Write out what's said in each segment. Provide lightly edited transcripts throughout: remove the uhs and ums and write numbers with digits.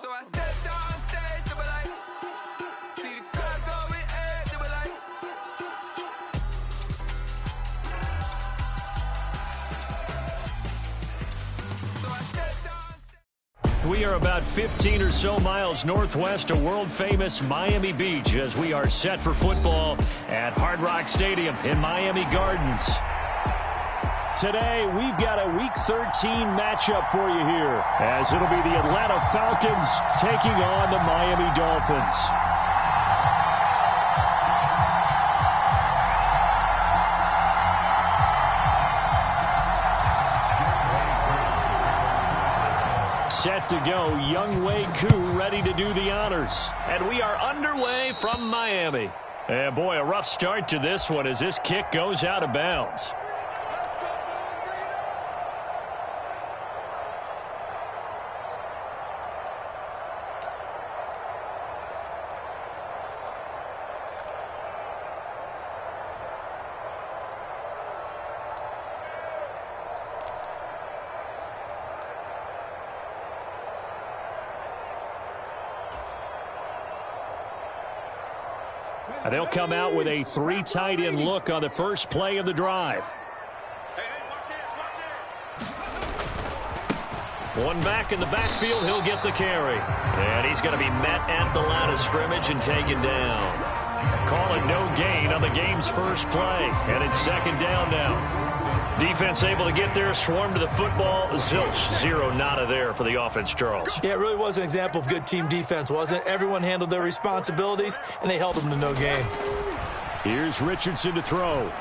So I stepped on stage, they were like, see the crowd going air, they were like. So I stepped on stage. We are about 15 or so miles northwest of world-famous Miami Beach as we are set for football at Hard Rock Stadium in Miami Gardens. Today, we've got a Week 13 matchup for you here, as it'll be the Atlanta Falcons taking on the Miami Dolphins. Set to go, Young Wei Koo ready to do the honors. And we are underway from Miami. And boy, a rough start to this one as this kick goes out of bounds. And they'll come out with a three tight end look on the first play of the drive. One back in the backfield, he'll get the carry. And he's going to be met at the line of scrimmage and taken down. Call it no gain on the game's first play. And it's second down now. Defense able to get there, swarm to the football. Zilch, zero nada there for the offense, Charles. Yeah, it really was an example of good team defense, wasn't it? Everyone handled their responsibilities, and they held them to no gain. Here's Richardson to throw.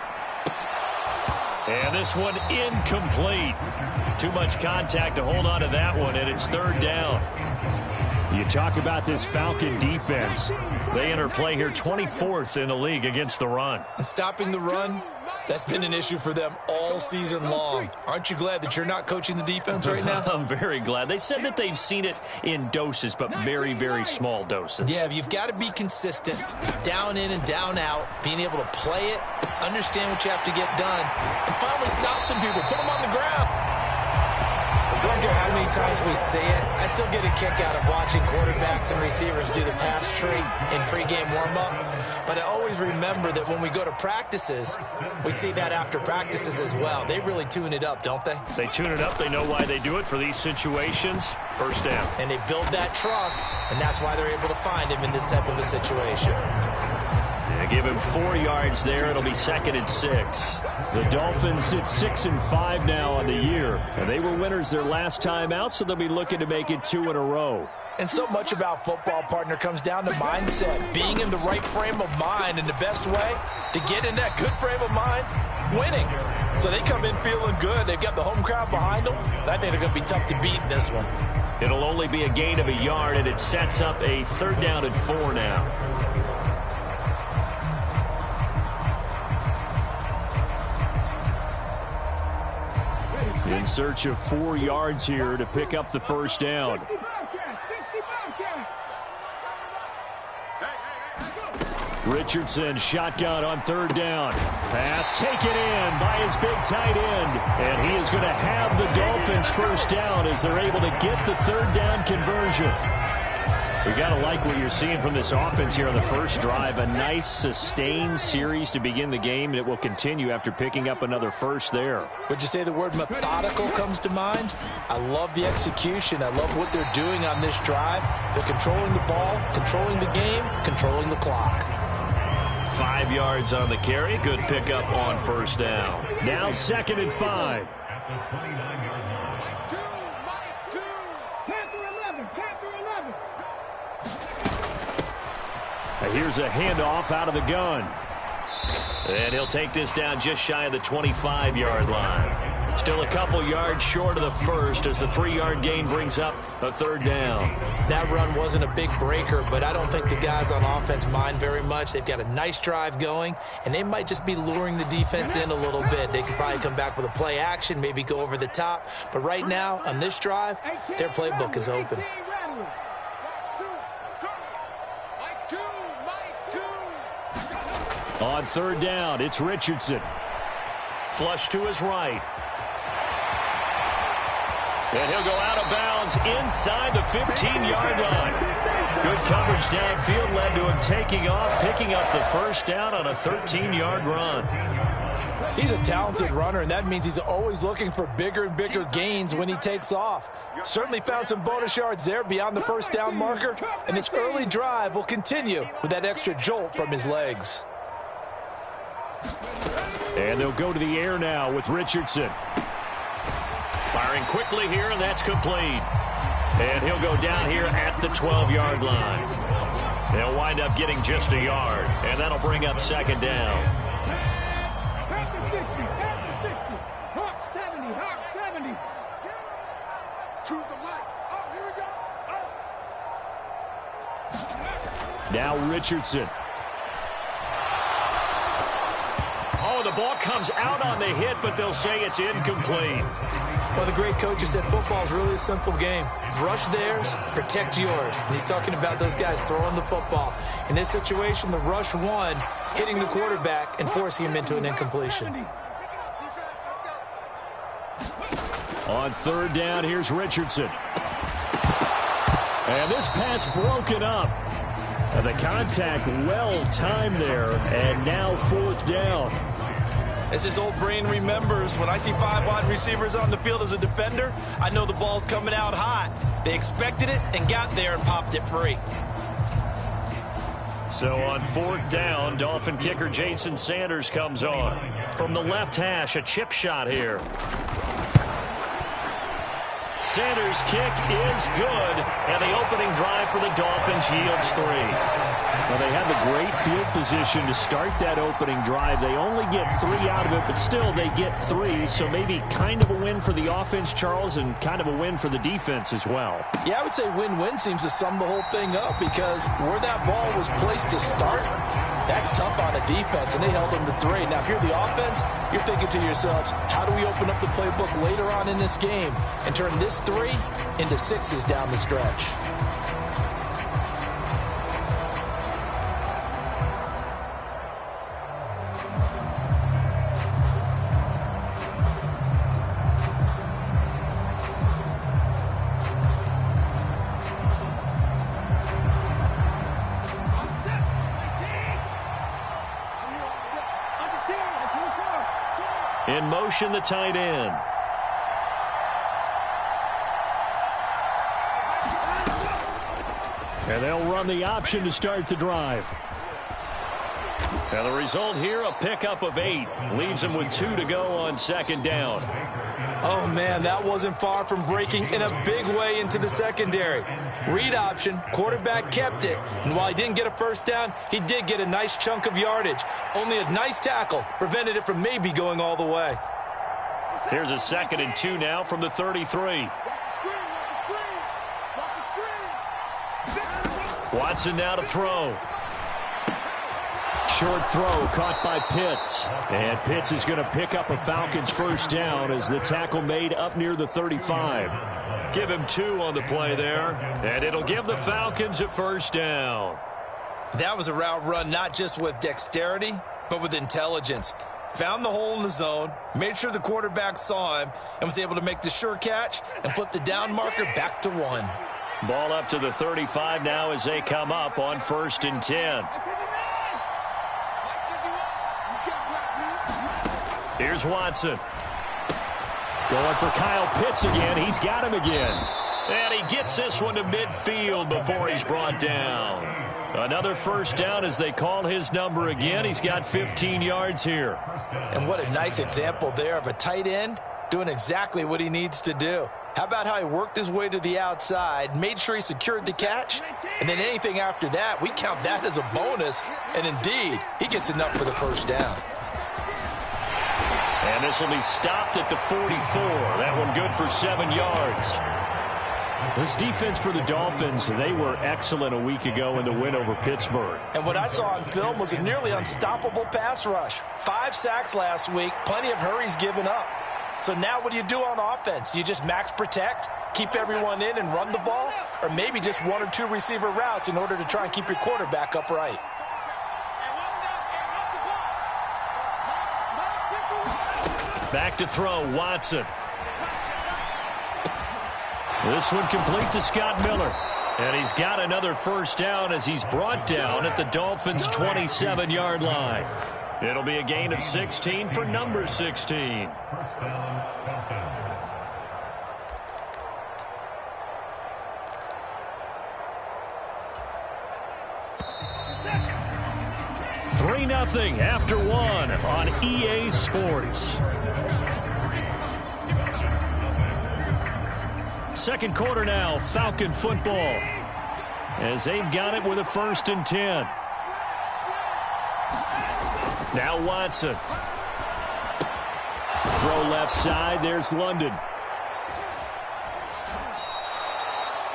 And this one incomplete. Too much contact to hold on to that one, and it's third down. You talk about this Falcon defense. They enter play here 24th in the league against the run. And stopping the run, that's been an issue for them all season long. Aren't you glad that you're not coaching the defense right now? I'm very glad. They said that they've seen it in doses, but very, very small doses. Yeah, you've got to be consistent. It's down in and down out, being able to play it, understand what you have to get done, and finally stop some people, put them on the ground. I don't care how many times we say it, I still get a kick out of watching quarterbacks and receivers do the pass tree in pregame warm-up. But I always remember that when we go to practices, we see that after practices as well. They really tune it up, don't they? They tune it up. They know why they do it for these situations. First down. And they build that trust, and that's why they're able to find him in this type of a situation. Yeah, give him 4 yards there. It'll be second and 6. The Dolphins sit 6-5 now on the year. And they were winners their last time out, so they'll be looking to make it 2 in a row. And so much about football, partner, comes down to mindset. Being in the right frame of mind, and the best way to get in that good frame of mind, winning. So they come in feeling good. They've got the home crowd behind them. And I think they're going to be tough to beat in this one. It'll only be a gain of a yard, and it sets up a third down and 4 now. In search of 4 yards here to pick up the first down. Richardson shotgun on third down. Pass taken in by his big tight end. And he is going to have the Dolphins first down as they're able to get the third down conversion. We got to like what you're seeing from this offense here on the first drive. A nice sustained series to begin the game, and it will continue after picking up another first there. Would you say the word methodical comes to mind? I love the execution. I love what they're doing on this drive. They're controlling the ball, controlling the game, controlling the clock. 5 yards on the carry. Good pickup on first down. Now second and 5. Here's a handoff out of the gun. And he'll take this down just shy of the 25-yard line. Still a couple yards short of the first as the 3-yard gain brings up a third down. That run wasn't a big breaker, but I don't think the guys on offense mind very much. They've got a nice drive going, and they might just be luring the defense in a little bit. They could probably come back with a play action, maybe go over the top. But right now, on this drive, their playbook is open. On third down, it's Richardson. Flush to his right. And he'll go out of bounds falls inside the 15-yard line. Good coverage downfield led to him taking off, picking up the first down on a 13-yard run. He's a talented runner, and that means he's always looking for bigger and bigger gains when he takes off. Certainly found some bonus yards there beyond the first down marker, and his early drive will continue with that extra jolt from his legs. And they'll go to the air now with Richardson. Firing quickly here, and that's complete. And he'll go down here at the 12-yard line. They'll wind up getting just a yard, and that'll bring up second down. Now Richardson. Oh, the ball comes out on the hit, but they'll say it's incomplete. Well, the great coach has said football is really a simple game. Rush theirs, protect yours. And he's talking about those guys throwing the football. In this situation, the rush won, hitting the quarterback and forcing him into an incompletion. On third down, here's Richardson. And this pass broken up. And the contact well timed there, and now fourth down. As his old brain remembers, when I see 5 wide receivers on the field as a defender, I know the ball's coming out hot. They expected it and got there and popped it free. So on fourth down, Dolphin kicker Jason Sanders comes on. From the left hash, a chip shot here. Sanders' kick is good, and the opening drive for the Dolphins yields 3. Well, they had the great field position to start that opening drive. They only get 3 out of it, but still they get 3, so maybe kind of a win for the offense, Charles, and kind of a win for the defense as well. Yeah, I would say win-win seems to sum the whole thing up, because where that ball was placed to start, that's tough on a defense, and they held them to 3. Now, if you're the offense, you're thinking to yourselves, how do we open up the playbook later on in this game and turn this 3 into 6s down the stretch? In motion, the tight end. And they'll run the option to start the drive. And the result here, a pickup of 8. Leaves them with 2 to go on second down. Oh, man, that wasn't far from breaking in a big way into the secondary. Read option, quarterback kept it, and while he didn't get a first down, he did get a nice chunk of yardage. Only a nice tackle prevented it from maybe going all the way. Here's a 2nd and 2 now from the 33. Watson now to throw. Short throw caught by Pitts. And Pitts is going to pick up a Falcons first down as the tackle made up near the 35. Give him 2 on the play there. And it'll give the Falcons a first down. That was a route run not just with dexterity, but with intelligence. Found the hole in the zone, made sure the quarterback saw him, and was able to make the sure catch and flip the down marker back to 1. Ball up to the 35 now as they come up on 1st and 10. Here's Watson. Going for Kyle Pitts again. He's got him again. And he gets this one to midfield before he's brought down. Another first down as they call his number again. He's got 15 yards here. And what a nice example there of a tight end doing exactly what he needs to do. How about how he worked his way to the outside, made sure he secured the catch, and then anything after that, we count that as a bonus. And indeed, he gets enough for the first down. And this will be stopped at the 44. That one good for 7 yards. This defense for the Dolphins, they were excellent a week ago in the win over Pittsburgh. And what I saw on film was a nearly unstoppable pass rush. 5 sacks last week, plenty of hurries given up. So now what do you do on offense? You just max protect, keep everyone in and run the ball? Or maybe just 1 or 2 receiver routes in order to try and keep your quarterback upright? Back to throw, Watson. This one complete to Scott Miller. And he's got another first down as he's brought down at the Dolphins' 27-yard line. It'll be a gain of 16 for number 16. First down, Dolphins. 3-0 after one on EA Sports. Second quarter now, Falcon football, as they've got it with a 1st and 10. Now Watson. Throw left side, there's London.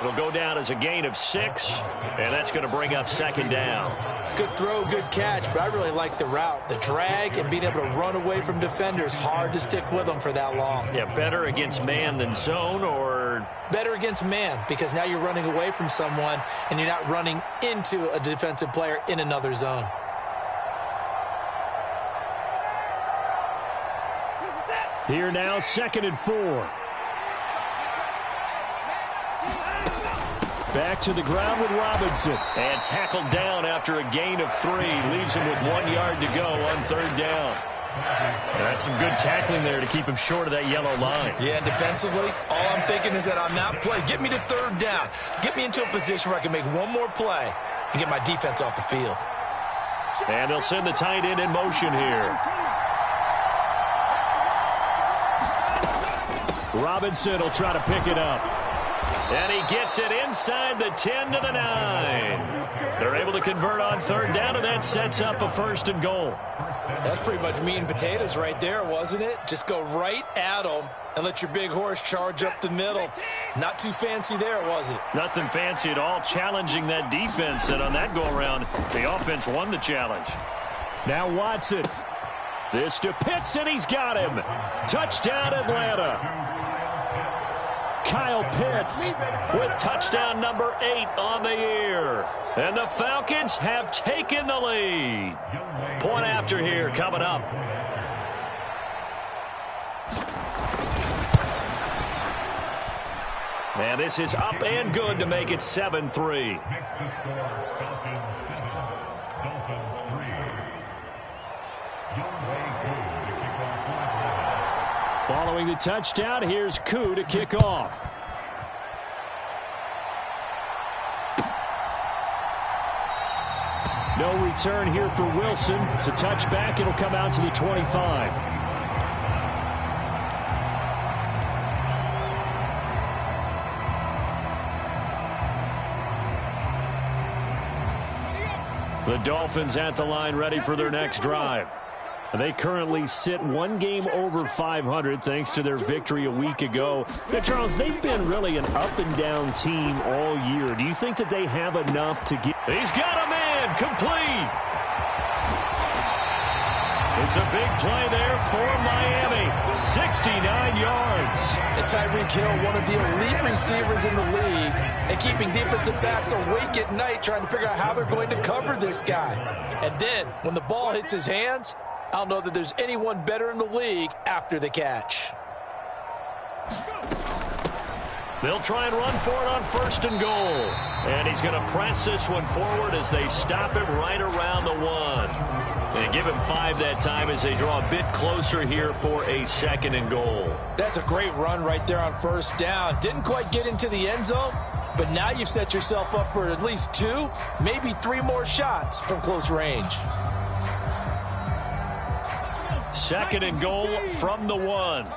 It'll go down as a gain of 6, and that's going to bring up 2nd down. Good throw, good catch, but I really like the route. The drag and being able to run away from defenders, hard to stick with them for that long. Yeah, better against man than zone, or? Better against man, because now you're running away from someone and you're not running into a defensive player in another zone. Here now, 2nd and 4. Back to the ground with Robinson. And tackled down after a gain of 3. Leaves him with 1 yard to go on 3rd down. That's some good tackling there to keep him short of that yellow line. Yeah, and defensively, all I'm thinking is that on that play, get me to 3rd down. Get me into a position where I can make one more play and get my defense off the field. And they'll send the tight end in motion here. Robinson will try to pick it up. And he gets it inside the 10 to the 9. They're able to convert on 3rd down, and that sets up a 1st and goal. That's pretty much meat and potatoes right there, wasn't it? Just go right at them and let your big horse charge up the middle. Not too fancy there, was it? Nothing fancy at all, challenging that defense. And on that go-around, the offense won the challenge. Now Watson. This to Pitts, and he's got him. Touchdown, Atlanta. Kyle Pitts with touchdown number 8 on the year. And the Falcons have taken the lead. Point after here coming up. And this is up and good to make it 7-3. Following the touchdown, here's Koo to kick off. No return here for Wilson. It's a touchback. It'll come out to the 25. The Dolphins at the line, ready for their next drive. They currently sit 1 game over 500 thanks to their victory a week ago. Now, Charles, they've been really an up-and-down team all year. Do you think that they have enough to get? He's got a man complete. It's a big play there for Miami. 69 yards. And Tyreek Hill, one of the elite receivers in the league, and keeping defensive backs awake at night trying to figure out how they're going to cover this guy. And then, when the ball hits his hands, I don't know that there's anyone better in the league after the catch. They'll try and run for it on 1st and goal. And he's going to press this one forward as they stop him right around the 1. They give him 5 that time as they draw a bit closer here for a 2nd and goal. That's a great run right there on 1st down. Didn't quite get into the end zone, but now you've set yourself up for at least 2, maybe 3 more shots from close range. 2nd and goal from the 1.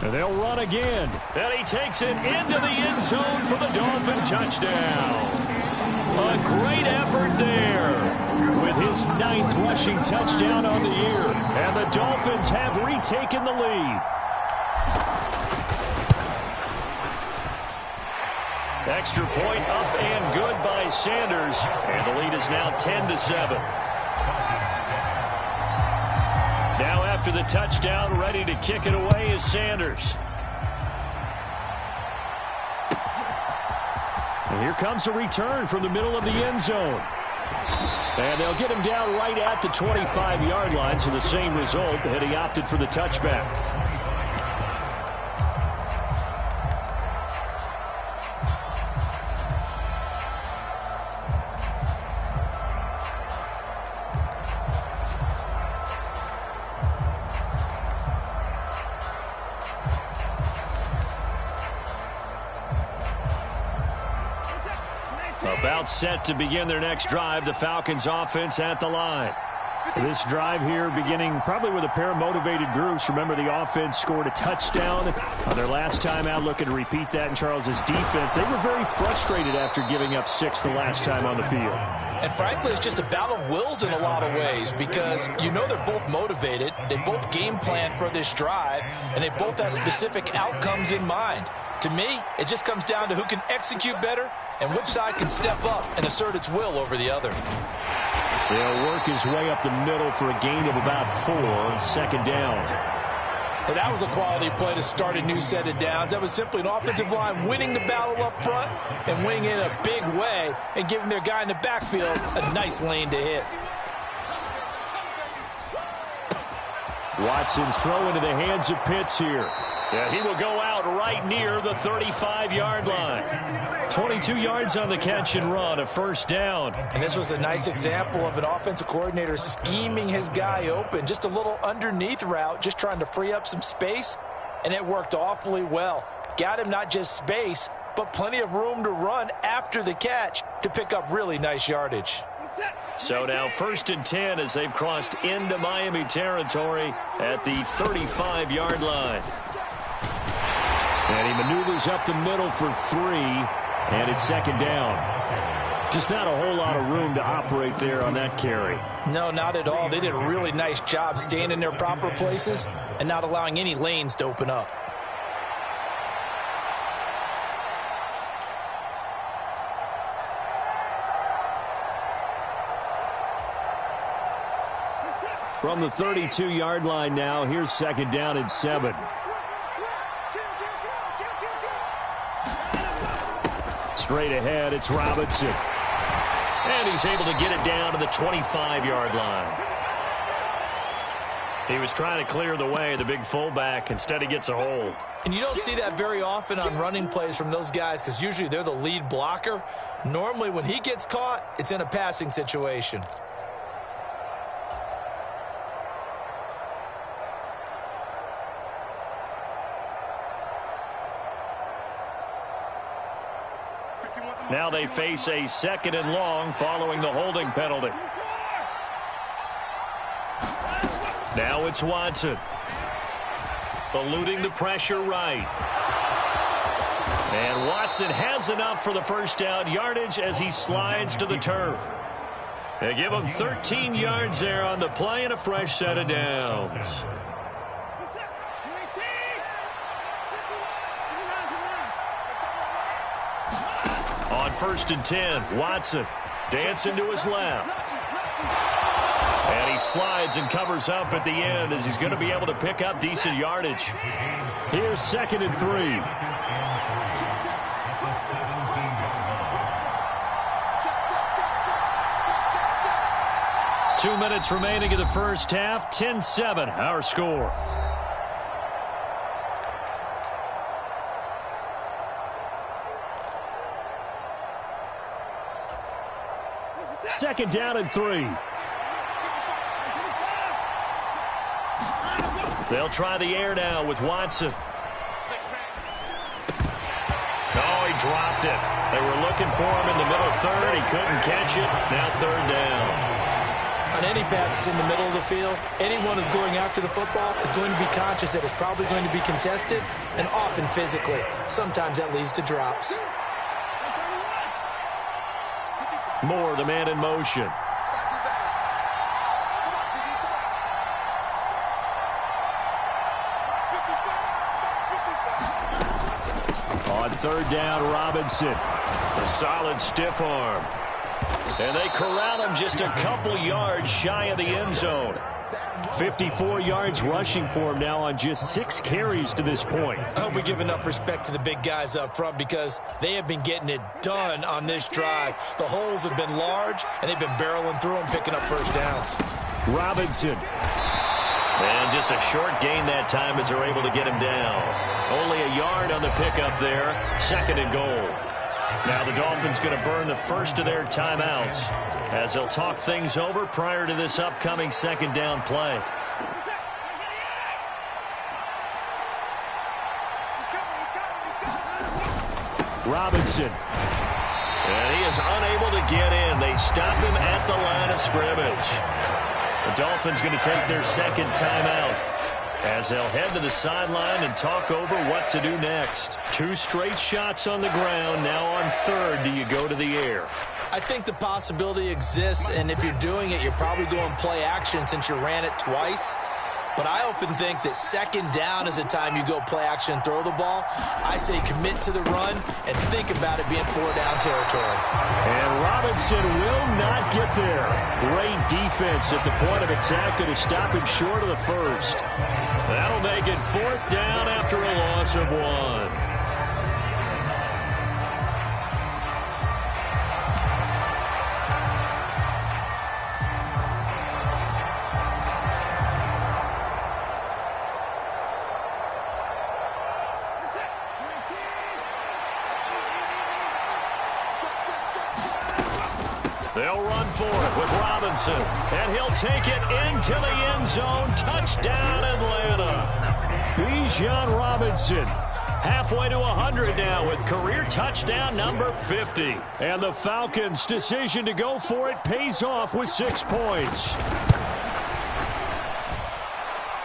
And they'll run again. And he takes it into the end zone for the Dolphin touchdown. A great effort there with his 9th rushing touchdown on the year. And the Dolphins have retaken the lead. Extra point up and good by Sanders. And the lead is now 10-7. Now after the touchdown, ready to kick it away is Sanders. And here comes a return from the middle of the end zone. And they'll get him down right at the 25-yard line, so the same result, and he opted for the touchback. About set to begin their next drive, the Falcons offense at the line. This drive here beginning probably with a pair of motivated groups. Remember, the offense scored a touchdown on their last time out, looking to repeat that in Charles's defense. They were very frustrated after giving up 6 the last time on the field. And frankly, it's just a battle of wills in a lot of ways because you know they're both motivated. They both game plan for this drive, and they both have specific outcomes in mind. To me, it just comes down to who can execute better and which side can step up and assert its will over the other. They'll work his way up the middle for a gain of about 4, second down. Well, that was a quality play to start a new set of downs. That was simply an offensive line winning the battle up front and winning in a big way and giving their guy in the backfield a nice lane to hit. Watson's throw into the hands of Pitts here. Yeah, he will go out right near the 35-yard line. 22 yards on the catch and run, a first down. And this was a nice example of an offensive coordinator scheming his guy open. Just a little underneath route, just trying to free up some space, and it worked awfully well. Got him not just space, but plenty of room to run after the catch to pick up really nice yardage. So now 1st and 10 as they've crossed into Miami territory at the 35-yard line. And he maneuvers up the middle for 3, and it's second down. Just not a whole lot of room to operate there on that carry. No, not at all. They did a really nice job staying in their proper places and not allowing any lanes to open up. From the 32-yard line now, here's second down and 7. Straight ahead, it's Robinson. And he's able to get it down to the 25-yard line. He was trying to clear the way, the big fullback. Instead, he gets a hold. And you don't see that very often on running plays from those guys because usually they're the lead blocker. Normally, when he gets caught, it's in a passing situation. Now they face a 2nd and long following the holding penalty. Now it's Watson. Eluding the pressure right. And Watson has enough for the first down yardage as he slides to the turf. They give him 13 yards there on the play and a fresh set of downs. On 1st and 10, Watson dancing to his left. And he slides and covers up at the end as he's going to be able to pick up decent yardage. Here's 2nd and 3. Two minutes remaining in the first half. 10-7, our score. Second down and 3. They'll try the air now with Watson. Oh, he dropped it. They were looking for him in the middle third. He couldn't catch it. Now 3rd down. On any passes in the middle of the field, anyone who's going after the football is going to be conscious that it's probably going to be contested and often physically. Sometimes that leads to drops. Moore, the man in motion. On 3rd down, Robinson. A solid stiff arm. And they corral him just a couple yards shy of the end zone. 54 yards rushing for him now on just 6 carries to this point. I hope we give enough respect to the big guys up front because they have been getting it done on this drive. The holes have been large, and they've been barreling through them, picking up first downs. Robinson. And just a short gain that time as they're able to get him down. Only a yard on the pickup there. 2nd and goal. Now the Dolphins going to burn the first of their timeouts as they'll talk things over prior to this upcoming 2nd down play. Robinson. And he is unable to get in. They stop him at the line of scrimmage. The Dolphins going to take their second timeout as they'll head to the sideline and talk over what to do next. 2 straight shots on the ground. Now on third, do you go to the air? I think the possibility exists, and if you're doing it, you're probably going play action since you ran it twice. But I often think that second down is a time you go play action and throw the ball. I say commit to the run and think about it being 4-down territory. And Robinson will not get there. Great defense at the point of attack to stop him short of the first. That'll make it 4th down after a loss of 1. They'll run for it with Robinson, and he'll take it into the end zone. Touchdown, Atlanta. Bijan Robinson, halfway to 100 now with career touchdown number 50. And the Falcons' decision to go for it pays off with 6 points.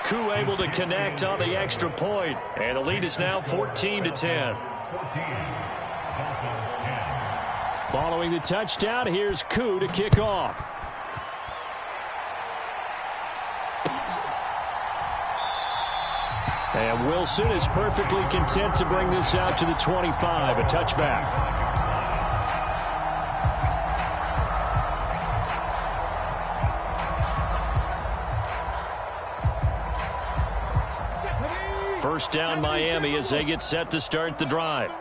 Koo able to connect on the extra point, and the lead is now 14-10. Following the touchdown, here's Koo to kick off. And Wilson is perfectly content to bring this out to the 25, a touchback. First down, Miami, as they get set to start the drive.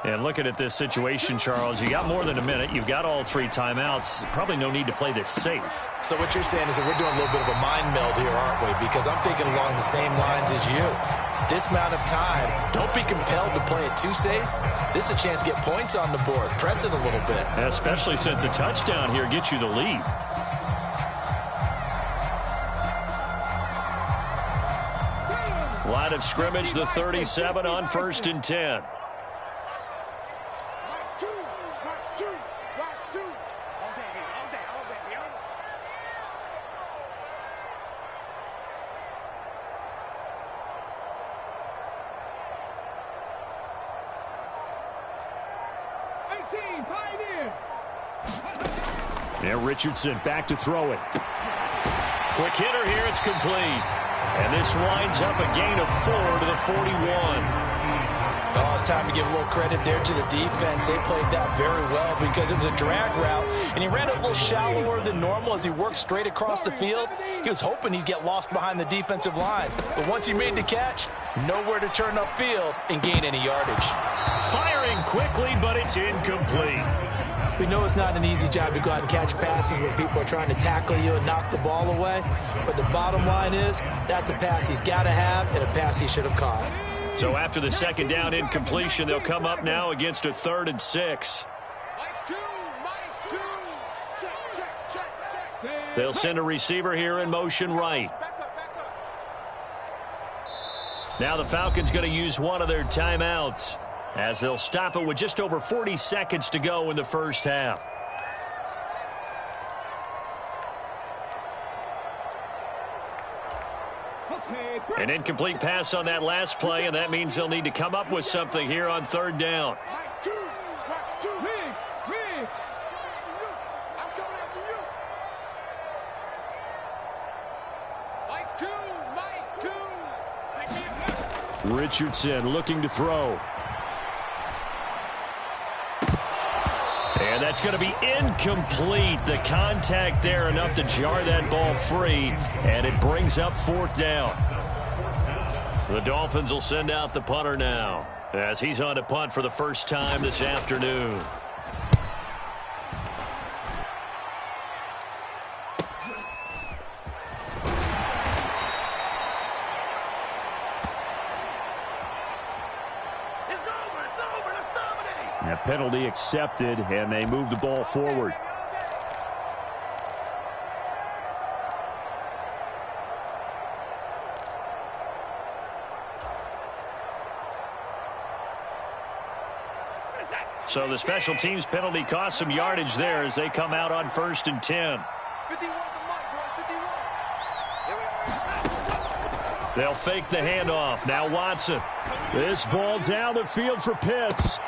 And looking at this situation, Charles, you got more than a minute. You've got all 3 timeouts. Probably no need to play this safe. So what you're saying is that we're doing a little bit of a mind meld here, aren't we? Because I'm thinking along the same lines as you. This amount of time, don't be compelled to play it too safe. This is a chance to get points on the board. Press it a little bit. Especially since a touchdown here gets you the lead. Line of scrimmage, the 37 on 1st and 10. And Richardson back to throw it. Quick hitter here, it's complete. And this winds up a gain of 4 to the 41. Oh, it's time to give a little credit there to the defense. They played that very well because it was a drag route, and he ran it a little shallower than normal as he worked straight across the field. He was hoping he'd get lost behind the defensive line. But once he made the catch, nowhere to turn upfield and gain any yardage. Firing quickly, but it's incomplete. We know it's not an easy job to go out and catch passes when people are trying to tackle you and knock the ball away. But the bottom line is, that's a pass he's got to have and a pass he should have caught. So after the second down incompletion, they'll come up now against a 3rd and 6. They'll send a receiver here in motion right. Now the Falcons going to use one of their timeouts, as they'll stop it with just over 40 seconds to go in the first half. An incomplete pass on that last play, and that means they'll need to come up with something here on 3rd down. Richardson looking to throw. And that's going to be incomplete. The contact there enough to jar that ball free, and it brings up 4th down. The Dolphins will send out the punter now, as he's on to punt for the first time this afternoon. A penalty accepted, and they move the ball forward. So the special teams penalty cost some yardage there as they come out on 1st and 10. 51 to Mike, boys, 51. They'll fake the handoff. Now Watson. This ball down the field for Pitts.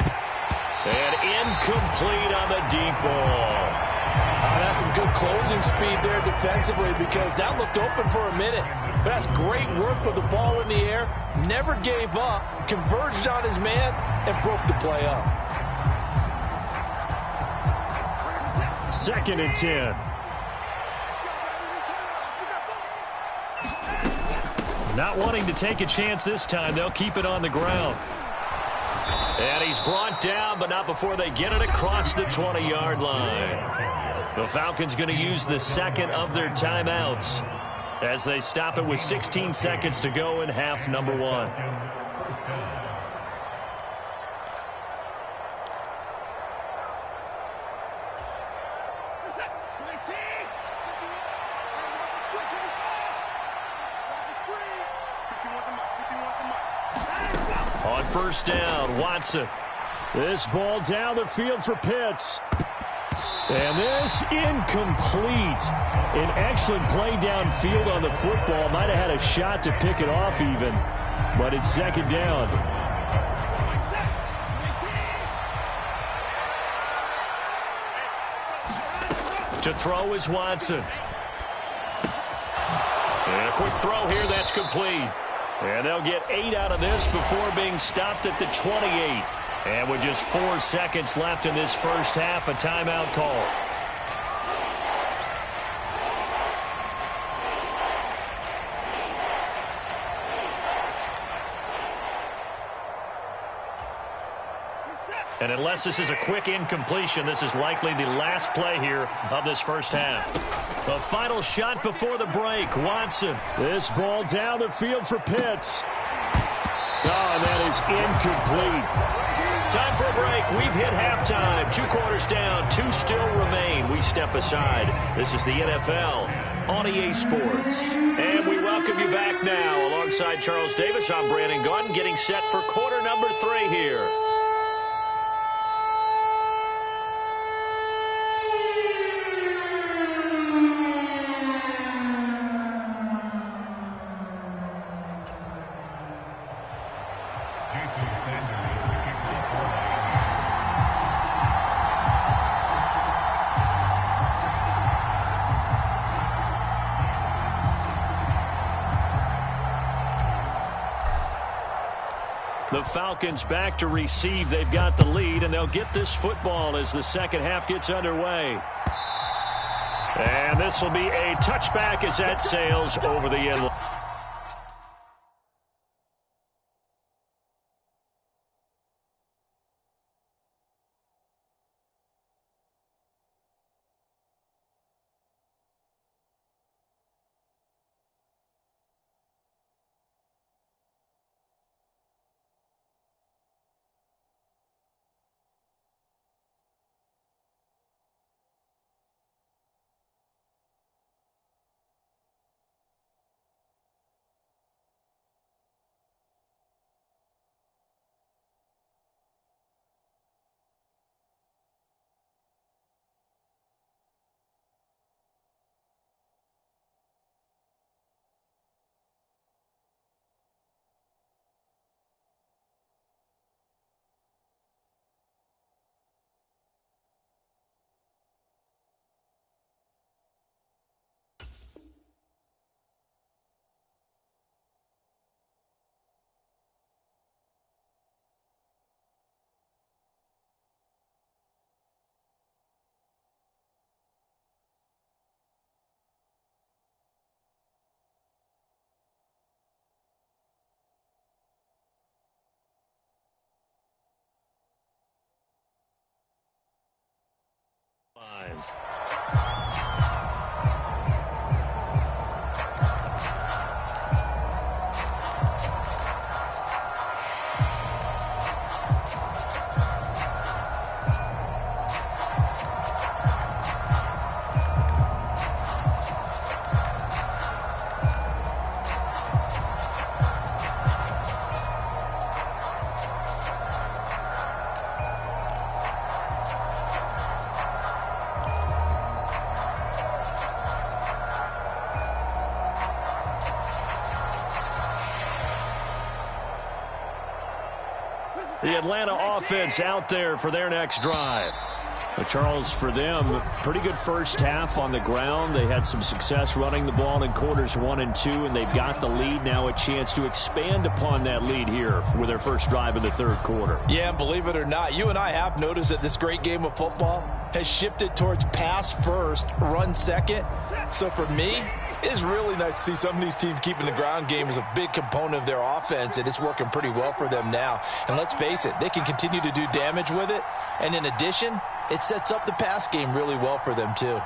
And incomplete on the deep ball. That's some good closing speed there defensively because that looked open for a minute. But that's great work with the ball in the air. Never gave up, converged on his man, and broke the play up. 2nd and 10. Not wanting to take a chance this time, they'll keep it on the ground. And he's brought down, but not before they get it across the 20-yard line. The Falcons going to use the second of their timeouts as they stop it with 16 seconds to go in half number 1. On 1st down, Watson. This ball down the field for Pitts. And this incomplete. An excellent play downfield on the football. Might have had a shot to pick it off even. But it's 2nd down. To throw is Watson. And a quick throw here, that's complete. And they'll get 8 out of this before being stopped at the 28. And with just 4 seconds left in this first half, a timeout call. And unless this is a quick incompletion, this is likely the last play here of this first half. The final shot before the break, Watson. This ball down the field for Pitts. Oh, that is incomplete. Time for a break. We've hit halftime. 2 quarters down, 2 still remain. We step aside. This is the NFL on EA Sports. And we welcome you back now. Alongside Charles Davis, I'm Brandon Gaudin, getting set for quarter number 3 here. The Falcons back to receive. They've got the lead, and they'll get this football as the second half gets underway. And this will be a touchback as that sails over the end line. The Atlanta offense out there for their next drive. But Charles, for them, pretty good first half on the ground. They had some success running the ball in quarters 1 and 2, and they've got the lead. Now a chance to expand upon that lead here with their first drive in the third quarter. Yeah, believe it or not, you and I have noticed that this great game of football has shifted towards pass first, run second. So for me, it's really nice to see some of these teams keeping the ground game as a big component of their offense, and it's working pretty well for them now. And let's face it, they can continue to do damage with it. And in addition, it sets up the pass game really well for them, too.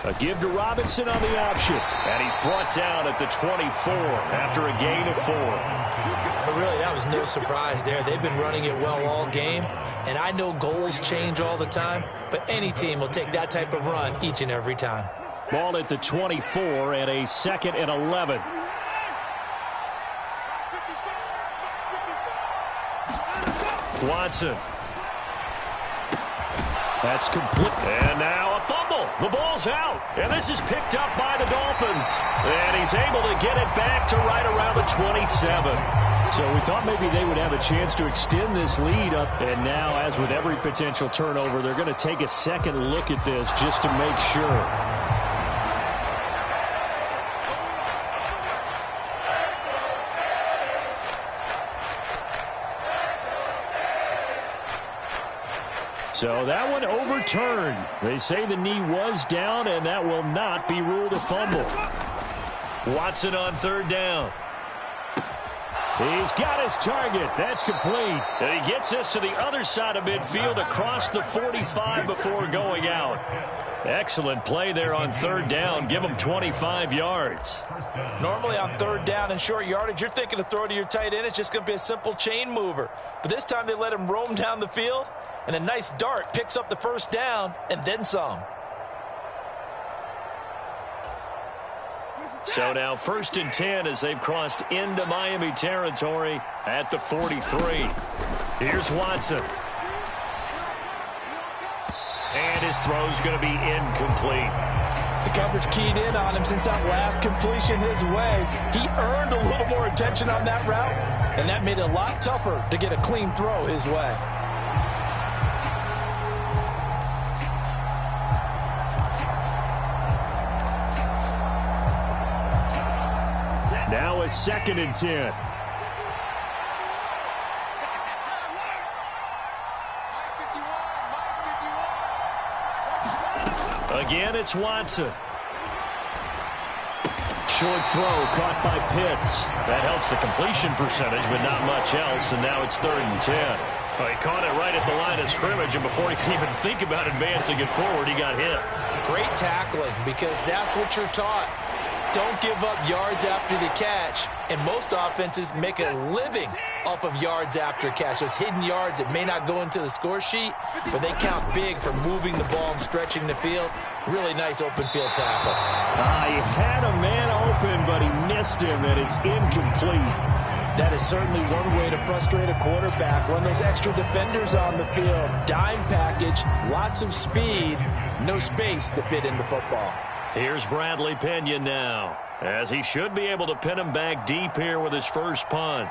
A give to Robinson on the option. And he's brought down at the 24 after a gain of 4. But really, that was no surprise there. They've been running it well all game. And I know goals change all the time, but any team will take that type of run each and every time. Ball at the 24 and a 2nd and 11. Watson. That's complete. And now a fumble. The ball's out. And this is picked up by the Dolphins. And he's able to get it back to right around the 27. So we thought maybe they would have a chance to extend this lead up. And now, as with every potential turnover, they're going to take a second look at this just to make sure. So that one overturned. They say the knee was down, and that will not be ruled a fumble. Watson on third down. He's got his target. That's complete. And he gets this to the other side of midfield across the 45 before going out. Excellent play there on third down. Give him 25 yards. Normally on third down and short yardage, you're thinking to throw to your tight end. It's just going to be a simple chain mover. But this time they let him roam down the field, and a nice dart picks up the first down and then some. So now 1st and 10 as they've crossed into Miami territory at the 43. Here's Watson. And his throw's going to be incomplete. The coverage keyed in on him since that last completion his way. He earned a little more attention on that route, and that made it a lot tougher to get a clean throw his way. Now a 2nd and 10. Again, it's Watson. Short throw caught by Pitts. That helps the completion percentage, but not much else, and now it's 3rd and 10. Well, he caught it right at the line of scrimmage, and before he could even think about advancing it forward, he got hit. Great tackling, because that's what you're taught. Don't give up yards after the catch, and most offenses make a living off of yards after catch. Those hidden yards that may not go into the score sheet, but they count big for moving the ball and stretching the field. Really nice open field tackle. He had a man open, but he missed him, and it's incomplete. That is certainly one way to frustrate a quarterback. Run those extra defenders on the field. Dime package, lots of speed, no space to fit into football. Here's Bradley Pinion now, as he should be able to pin him back deep here with his first punt.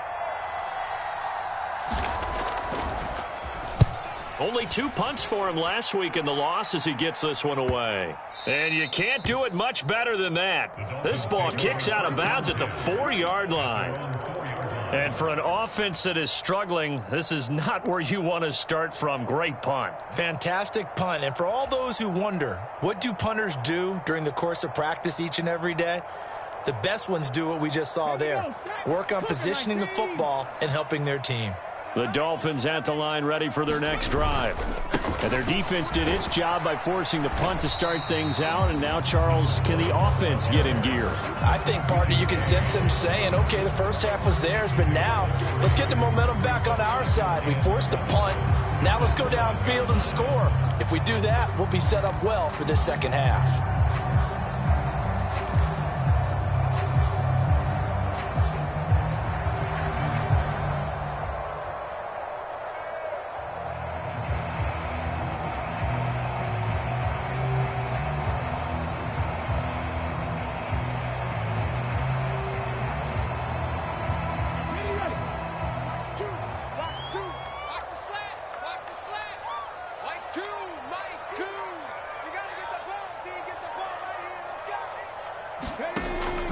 Only 2 punts for him last week in the loss as he gets this one away. And you can't do it much better than that. This ball kicks out of bounds at the 4-yard line. And for an offense that is struggling, this is not where you want to start from. Great punt. Fantastic punt. And for all those who wonder, what do punters do during the course of practice each and every day? The best ones do what we just saw there. Work on positioning the football and helping their team. The Dolphins at the line ready for their next drive. And their defense did its job by forcing the punt to start things out. And now, Charles, can the offense get in gear? I think, partner, you can sense them saying, okay, the first half was theirs, but now let's get the momentum back on our side. We forced a punt. Now let's go downfield and score. If we do that, we'll be set up well for this second half.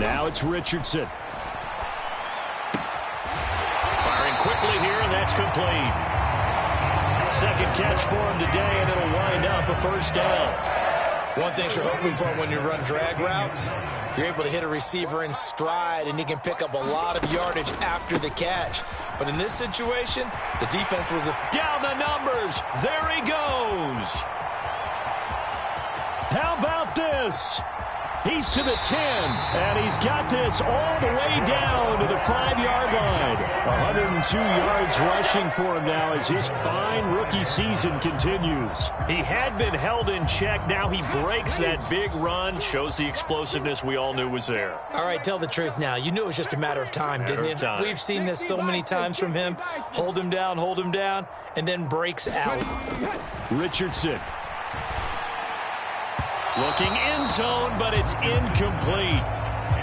Now it's Richardson. Firing quickly here, and that's complete. Second catch for him today, and it'll wind up a first down. One thing you're hoping for when you run drag routes, you're able to hit a receiver in stride, and he can pick up a lot of yardage after the catch. But in this situation, the defense was down the numbers. There he goes. How about this? He's to the 10, and he's got this all the way down to the 5-yard line. 102 yards rushing for him now as his fine rookie season continues. He had been held in check. Now he breaks that big run, shows the explosiveness we all knew was there. All right, tell the truth now. You knew it was just a matter of time, didn't you? We've seen this so many times from him. Hold him down, and then breaks out. Richardson. Looking end zone, but it's incomplete.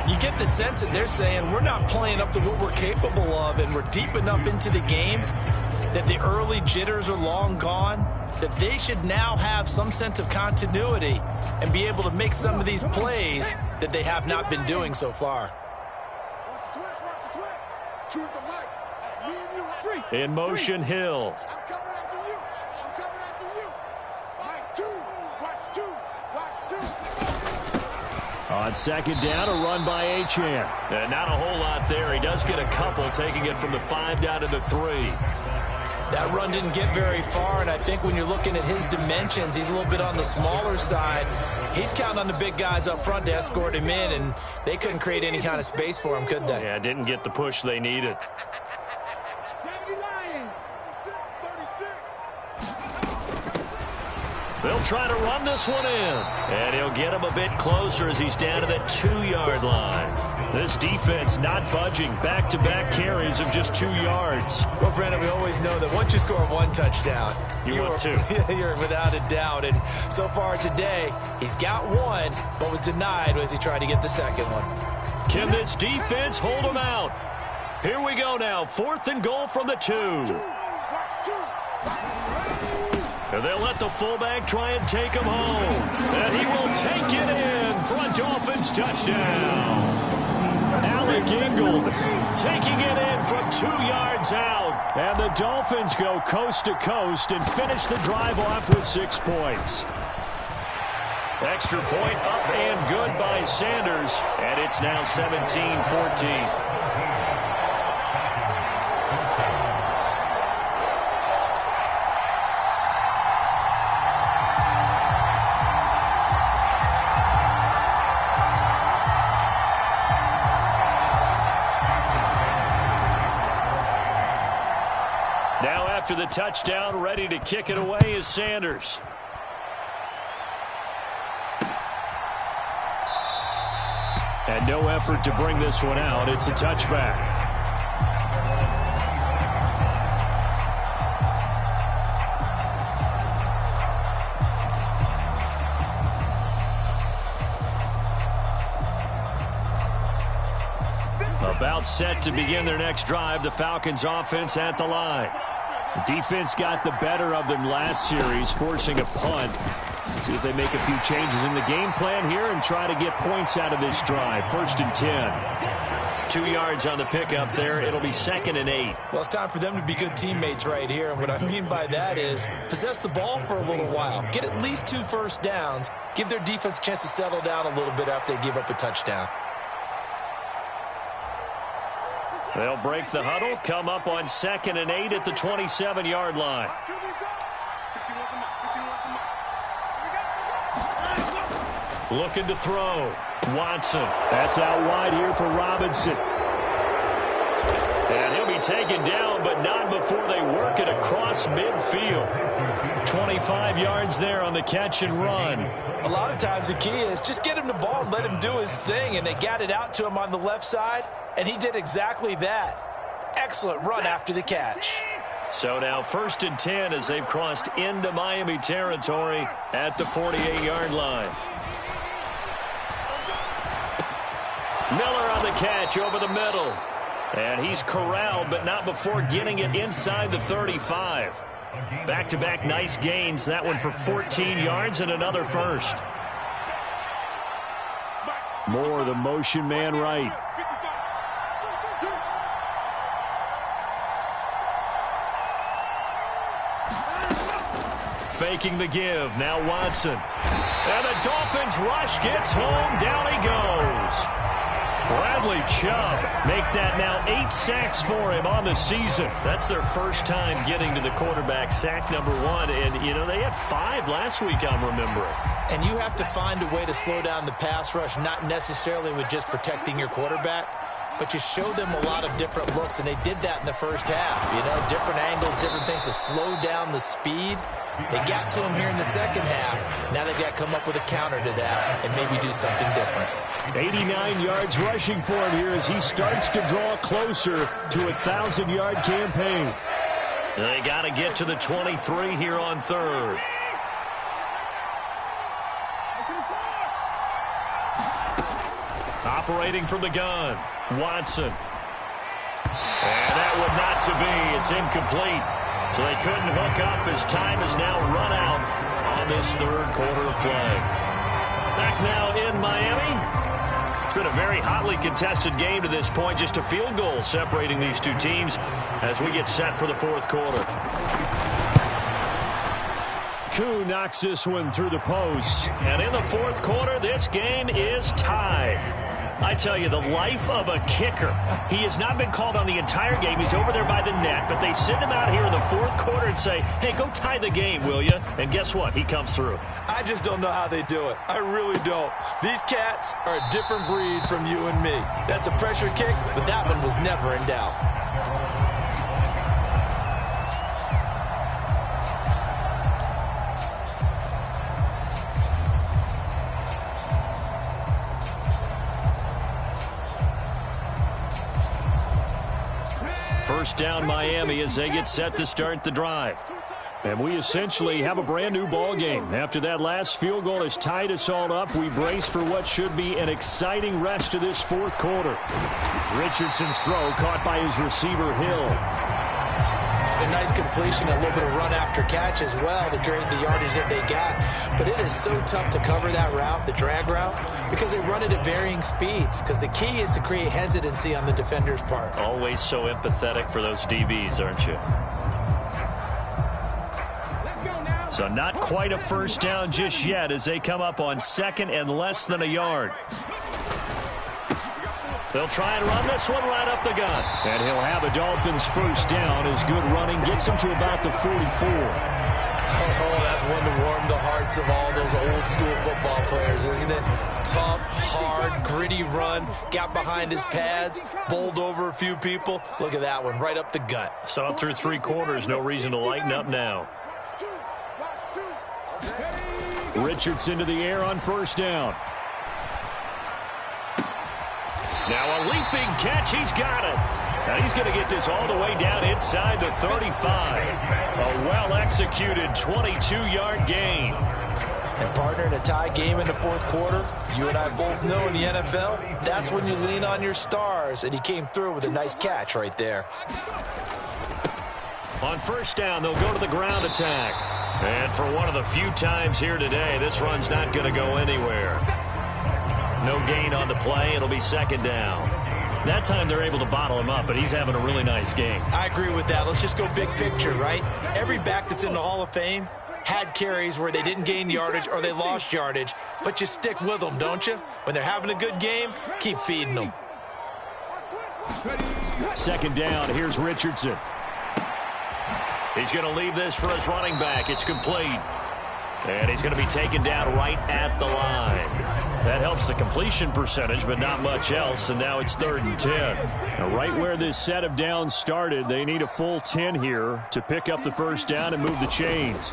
You get the sense that they're saying we're not playing up to what we're capable of, and we're deep enough into the game that the early jitters are long gone, that they should now have some sense of continuity and be able to make some of these plays that they have not been doing so far. In motion, Hill. On second down, a run by Achane. Not a whole lot there. He does get a couple, taking it from the 5 down to the 3. That run didn't get very far, and I think when you're looking at his dimensions, he's a little bit on the smaller side. He's counting on the big guys up front to escort him in, and they couldn't create any kind of space for him, could they? Yeah, didn't get the push they needed. They'll try to run this one in. And he'll get him a bit closer as he's down to that 2-yard line. This defense not budging. Back-to-back carries of just 2 yards. Well, Brandon, we always know that once you score 1 touchdown, you're without a doubt. And so far today, he's got 1, but was denied as he tried to get the second one. Can this defense hold him out? Here we go now. 4th and goal from the 2. And they'll let the fullback try and take him home. And he will take it in for a Dolphins touchdown. Alec Ingold taking it in from 2 yards out. And the Dolphins go coast to coast and finish the drive off with 6 points. Extra point up and good by Sanders. And it's now 17-14. After the touchdown, ready to kick it away is Sanders. And no effort to bring this one out. It's a touchback. About set to begin their next drive, the Falcons offense at the line. The defense got the better of them last series, forcing a punt. See if they make a few changes in the game plan here and try to get points out of this drive. 1st and 10. 2 yards on the pickup there. It'll be 2nd and 8. Well, it's time for them to be good teammates right here. And what I mean by that is possess the ball for a little while. Get at least 2 first downs. Give their defense a chance to settle down a little bit after they give up a touchdown. They'll break the huddle, come up on 2nd and 8 at the 27-yard line. Looking to throw. Watson. That's out wide here for Robinson. And he'll be taken down, but not before they work it across midfield. 25 yards there on the catch and run. A lot of times the key is just get him the ball and let him do his thing, and they got it out to him on the left side, and he did exactly that. Excellent run after the catch. So now 1st and 10 as they've crossed into Miami territory at the 48-yard line. Miller on the catch over the middle. And he's corralled, but not before getting it inside the 35. Back-to-back nice gains. That one for 14 yards and another first. More the motion man right. Faking the give. Now Watson. And the Dolphins rush gets home. Down he goes. Bradley Chubb make that now 8 sacks for him on the season. That's their first time getting to the quarterback, sack number 1. And, you know, they had 5 last week, I'm remembering. And you have to find a way to slow down the pass rush, not necessarily with just protecting your quarterback, but you show them a lot of different looks, and they did that in the first half. You know, different angles, different things to slow down the speed. They got to him here in the second half. Now they've got to come up with a counter to that and maybe do something different. 89 yards rushing for him here as he starts to draw closer to a 1,000-yard campaign. They got to get to the 23 here on third. Operating from the gun, Watson. And that would not to be. It's incomplete. So they couldn't hook up as time is now run out on this third quarter of play. Back now in Miami. It's been a very hotly contested game to this point. Just a field goal separating these two teams as we get set for the fourth quarter. Koo knocks this one through the post. And in the fourth quarter, this game is tied. I tell you, the life of a kicker. He has not been called on the entire game. He's over there by the net, but they send him out here in the fourth quarter and say, hey, go tie the game, will you? And guess what? He comes through. I just don't know how they do it. I really don't. These cats are a different breed from you and me. That's a pressure kick, but that one was never in doubt. First down Miami as they get set to start the drive. And we essentially have a brand new ball game. After that last field goal has tied us all up, we brace for what should be an exciting rest of this fourth quarter. Richardson's throw caught by his receiver Hill. It's a nice completion, a little bit of run after catch as well to create the yardage that they got. But it is so tough to cover that route, the drag route, because they run it at varying speeds. Because the key is to create hesitancy on the defender's part. Always so empathetic for those DBs, aren't you? So not quite a first down just yet as they come up on second and less than a yard. They'll try and run this one right up the gut. And he'll have a Dolphins first down as good running gets him to about the 44. Oh, that's one to warm the hearts of all those old school football players, isn't it? Tough, hard, gritty run. Got behind his pads, bowled over a few people. Look at that one, right up the gut. So through 3 quarters, no reason to lighten up now. Richardson to the air on first down. Now a leaping catch, he's got it. And he's going to get this all the way down inside the 35. A well-executed 22-yard gain. And partner, in a tie game in the fourth quarter, you and I both know in the NFL, that's when you lean on your stars. And he came through with a nice catch right there. On first down, they'll go to the ground attack. And for one of the few times here today, this run's not going to go anywhere. No gain on the play. It'll be second down. That time they're able to bottle him up, but he's having a really nice game. I agree with that. Let's just go big picture, right? Every back that's in the Hall of Fame had carries where they didn't gain yardage or they lost yardage, but you stick with them, don't you? When they're having a good game, keep feeding them. Second down, here's Richardson. He's going to leave this for his running back. It's complete. And he's going to be taken down right at the line. That helps the completion percentage, but not much else, and now it's 3rd and 10. Now, right where this set of downs started, they need a full 10 here to pick up the first down and move the chains.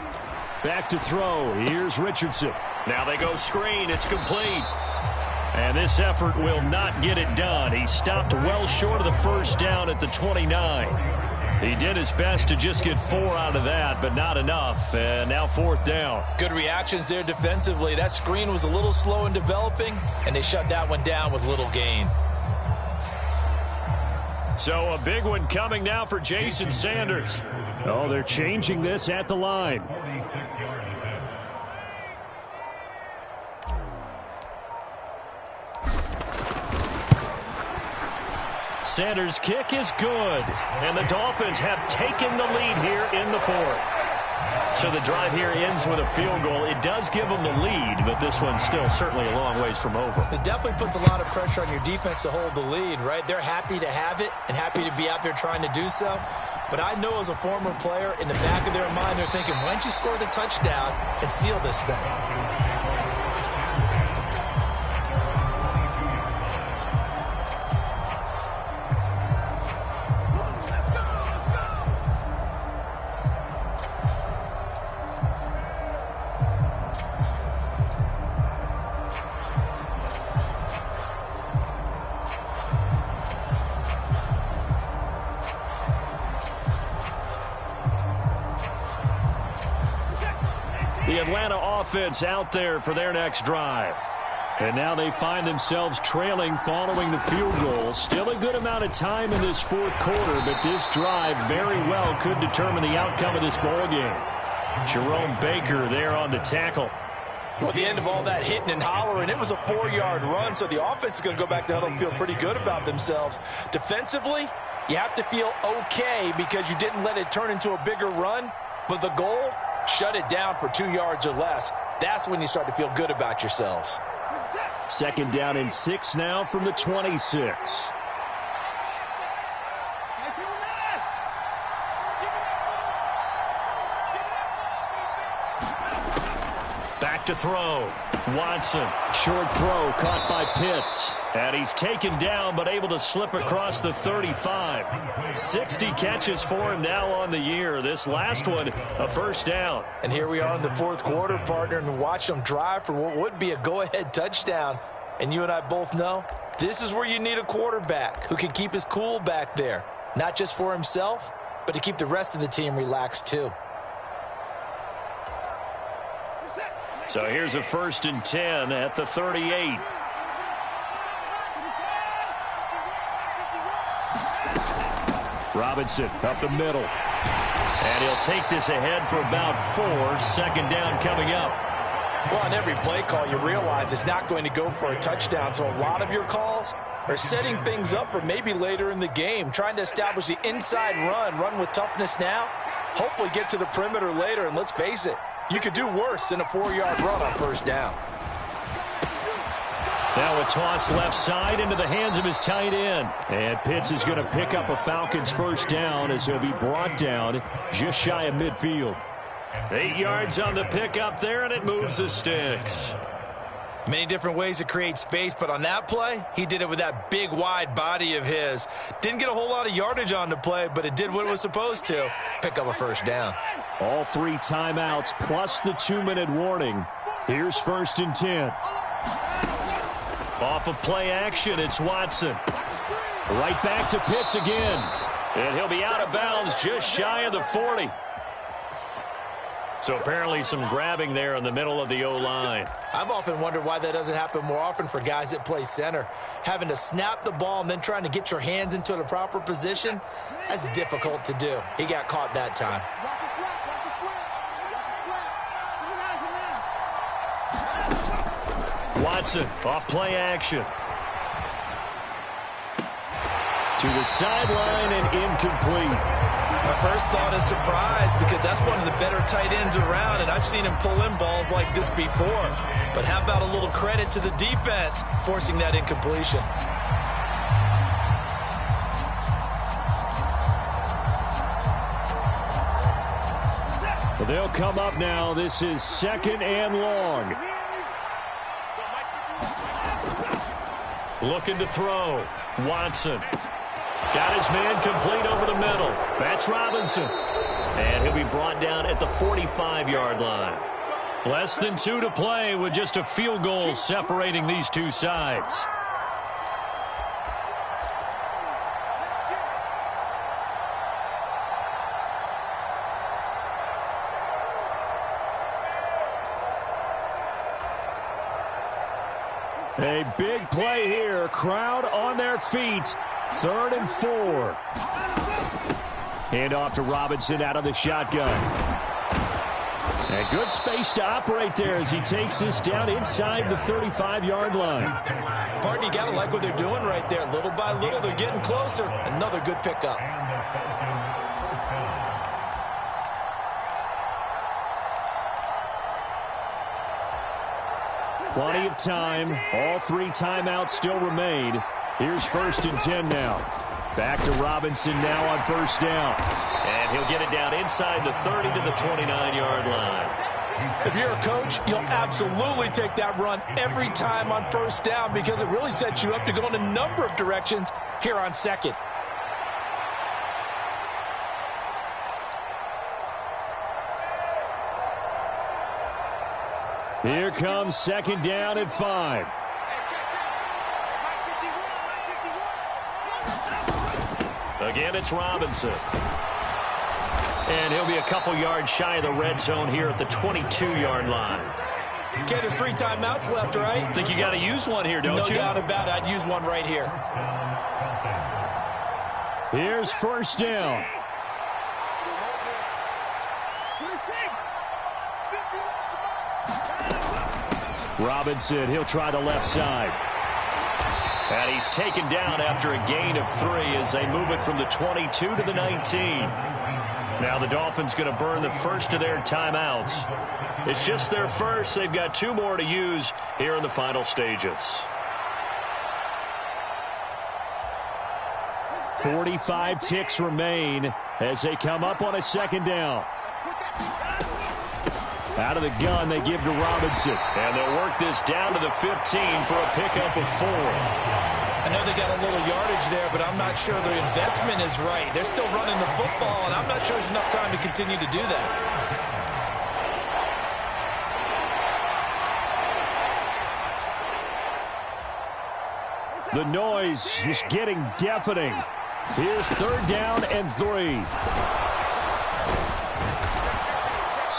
Back to throw. Here's Richardson. Now they go screen. It's complete. And this effort will not get it done. He stopped well short of the first down at the 29. He did his best to just get 4 out of that, but not enough. And now 4th down. Good reactions there defensively. That screen was a little slow in developing, and they shut that one down with little gain. So a big one coming now for Jason Sanders. Oh, they're changing this at the line. Sanders' kick is good. And the Dolphins have taken the lead here in the fourth. So the drive here ends with a field goal. It does give them the lead, but this one's still certainly a long ways from over. It definitely puts a lot of pressure on your defense to hold the lead, right? They're happy to have it and happy to be out there trying to do so. But I know as a former player, in the back of their mind, they're thinking, why don't you score the touchdown and seal this thing? The Atlanta offense out there for their next drive. And now they find themselves trailing following the field goal. Still a good amount of time in this fourth quarter, but this drive very well could determine the outcome of this ball game. Jerome Baker there on the tackle. Well, at the end of all that hitting and hollering, it was a 4-yard run, so the offense is going to go back to huddle and feel pretty good about themselves. Defensively, you have to feel okay because you didn't let it turn into a bigger run, but the goal, shut it down for 2 yards or less. That's when you start to feel good about yourselves. 2nd down and 6 now from the 26. Back to throw. Watson. Short throw caught by Pitts. And he's taken down but able to slip across the 35. 60 catches for him now on the year. This last one, a first down. And here we are in the fourth quarter, partner, and watch them drive for what would be a go-ahead touchdown. And you and I both know this is where you need a quarterback who can keep his cool back there. Not just for himself, but to keep the rest of the team relaxed too. So here's a 1st and 10 at the 38. Robinson up the middle. And he'll take this ahead for about 4. 2nd down coming up. Well, on every play call, you realize it's not going to go for a touchdown. So a lot of your calls are setting things up for maybe later in the game, trying to establish the inside run with toughness now, hopefully get to the perimeter later. And let's face it, you could do worse than a 4-yard run on 1st down. Now a toss left side into the hands of his tight end. And Pitts is going to pick up a Falcons 1st down as he'll be brought down just shy of midfield. 8 yards on the pickup there, and it moves the sticks. Many different ways to create space, but on that play, he did it with that big, wide body of his. Didn't get a whole lot of yardage on the play, but it did what it was supposed to. Pick up a 1st down. All 3 timeouts plus the 2-minute warning. Here's 1st and 10. Off of play action, it's Watson. Right back to Pitts again. And he'll be out of bounds just shy of the 40. So apparently some grabbing there in the middle of the O-line. I've often wondered why that doesn't happen more often for guys that play center. Having to snap the ball and then trying to get your hands into the proper position, that's difficult to do. He got caught that time. Watson off play action. To the sideline and incomplete. My first thought is surprise because that's one of the better tight ends around, and I've seen him pull in balls like this before. But how about a little credit to the defense forcing that incompletion? Well, they'll come up now. This is 2nd and long. Looking to throw. Watson. Got his man complete over the middle. That's Robinson. And he'll be brought down at the 45-yard line. Less than 2 to play with just a field goal separating these two sides. A big play here. Crowd on their feet. 3rd and 4. Hand off to Robinson out of the shotgun. And good space to operate there as he takes this down inside the 35-yard line. Partner, you got to like what they're doing right there. Little by little, they're getting closer. Another good pickup. Plenty of time. All 3 timeouts still remain. Here's 1st and 10 now. Back to Robinson now on 1st down. And he'll get it down inside the 30 to the 29-yard line. If you're a coach, you'll absolutely take that run every time on 1st down because it really sets you up to go in a number of directions here on 2nd. Here comes 2nd down at 5. Again, it's Robinson. And he'll be a couple yards shy of the red zone here at the 22-yard line. Okay, there's 3 timeouts left, right? Think you got to use one here, don't you? No doubt about it. I'd use one right here. Here's 1st down. Robinson, he'll try the left side. And he's taken down after a gain of 3 as they move it from the 22 to the 19. Now the Dolphins going to burn the first of their timeouts. It's just their first. They've got 2 more to use here in the final stages. 45 ticks remain as they come up on a 2nd down. Out of the gun, they give to Robinson. And they'll work this down to the 15 for a pickup of 4. I know they got a little yardage there, but I'm not sure their investment is right. They're still running the football, and I'm not sure there's enough time to continue to do that. The noise is getting deafening. Here's 3rd down and 3.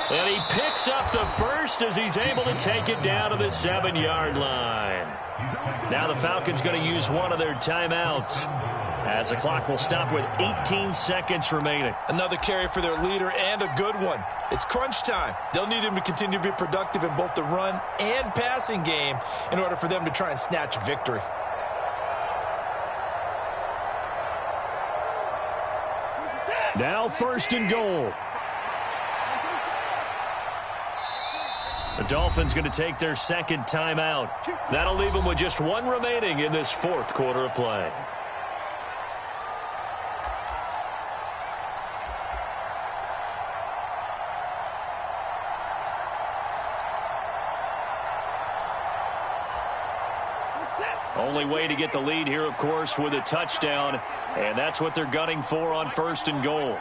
And he picks up the first as he's able to take it down to the 7-yard line. Now the Falcons going to use one of their timeouts as the clock will stop with 18 seconds remaining. Another carry for their leader and a good one. It's crunch time. They'll need him to continue to be productive in both the run and passing game in order for them to try and snatch victory. Now 1st and goal. The Dolphins going to take their 2nd timeout. That'll leave them with just 1 remaining in this 4th quarter of play. Only way to get the lead here, of course, with a touchdown, and that's what they're gunning for on 1st and goal.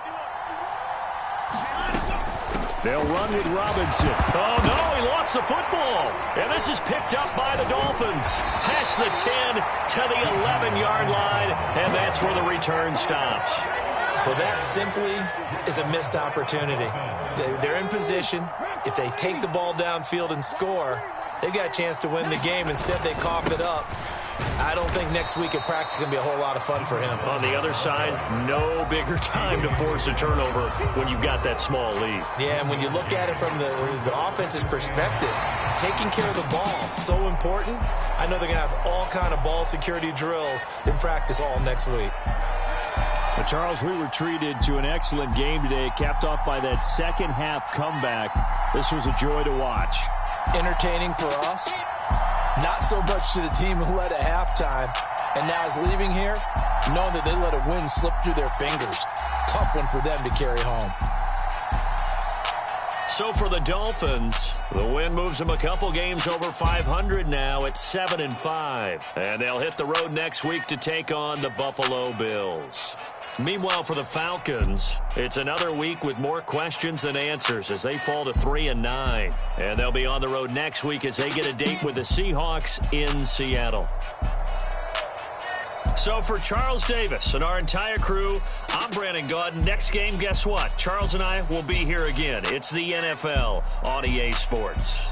They'll run with Robinson. Oh, no, he lost the football. And this is picked up by the Dolphins. Past the 10 to the 11-yard line, and that's where the return stops. Well, that simply is a missed opportunity. They're in position. If they take the ball downfield and score, they've got a chance to win the game. Instead, they cough it up. I don't think next week at practice is going to be a whole lot of fun for him. On the other side, no bigger time to force a turnover when you've got that small lead. Yeah, and when you look at it from the offense's perspective, taking care of the ball is so important. I know they're going to have all kind of ball security drills in practice all next week. But Charles, we were treated to an excellent game today, capped off by that second-half comeback. This was a joy to watch. Entertaining for us. Not so much to the team who led at halftime, and now is leaving here, knowing that they let a win slip through their fingers. Tough one for them to carry home. So for the Dolphins, the win moves them a couple games over 500 now at 7-5. And they'll hit the road next week to take on the Buffalo Bills. Meanwhile, for the Falcons, it's another week with more questions than answers as they fall to 3-9. And they'll be on the road next week as they get a date with the Seahawks in Seattle. So for Charles Davis and our entire crew, I'm Brandon Gaudin. Next game, guess what? Charles and I will be here again. It's the NFL on EA Sports.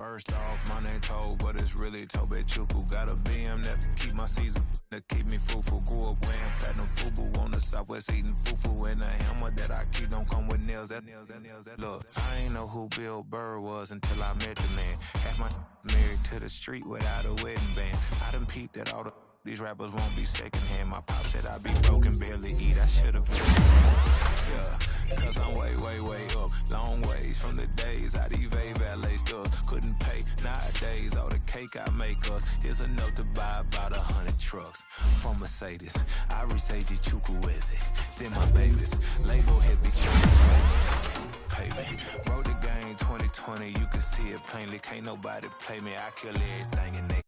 First off, my name Toad, but it's really Tobe Chuku. Got a BM that keep my season, that keep me fufu. Grew up wearing platinum fubu on the southwest eating fufu. And a hammer that I keep don't come with nails. Look, I ain't know who Bill Burr was until I met the man. Half my married to the street without a wedding band. I done peeped at all these rappers won't be secondhand. My pop said I'd be broken, barely eat. I should've yeah, cause I'm way up. Long ways from the days I these valet stores couldn't pay. Nowadays, all the cake I make us is enough to buy about 100 trucks. From Mercedes, I resage Chukwueze. Then my babies, label head be payment. Wrote the game 2020, you can see it plainly. Can't nobody play me, I kill everything in there.